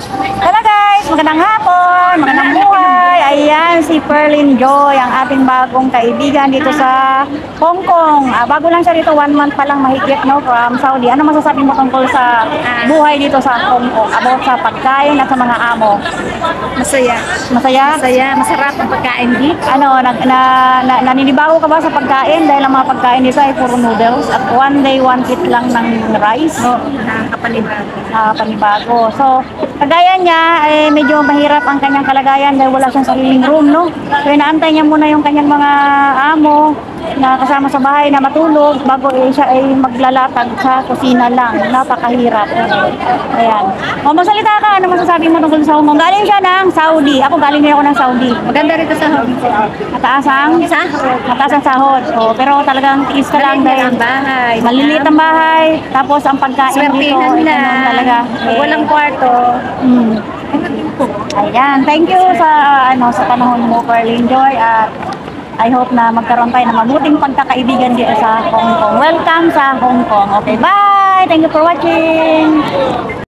Hello guys, magandang hapon, magandang buhay. Ayan si Perlin Joy, ang ating bagong kaibigan dito sa Hong Kong. Bago lang siya dito, 1 month pa lang mahigit, no, from Saudi. Ano masasabi mo tungkol sa buhay dito sa Hong Kong? About sa pagkain at sa mga amo? Masaya. Masaya? Masaya. Masarap ang pagkain dito. Ano, naninibago ka ba sa pagkain? Dahil ang mga pagkain dito ay puro noodles at one day, one kit lang ng rice. Oo, nakakapanibago. Panibago. So, kagaya niya, medyo mahirap ang kanyang kalagayan dahil wala siyang sariling room, no? So, inaantay niya muna yung kanyang mga amo na kasama sa bahay na matulog bago siya ay maglalatag sa kusina lang. Napakahirap. Ayan. O, magsalita ka. Ano masasabi mo tungkol sa Hong Kong? Galing siya ng Saudi. Ako galing din ako ng Saudi. Maganda rito sa Hong Kong. Mataas ang Sahod. mataas ang sahod. O, pero talagang tiis ka lang Maliit dahil ang bahay. maliliit ang bahay. Tapos ang pagkain dito, Swertihan ganun lang. talaga. Walang kwarto. Mm. Ayan, thank you sa sa panahon mo, Perlin Joy, at I hope na magkaroon tayo ng mabuting pagkakaibigan dito sa Hong Kong. Welcome sa Hong Kong. Okay, bye! Thank you for watching!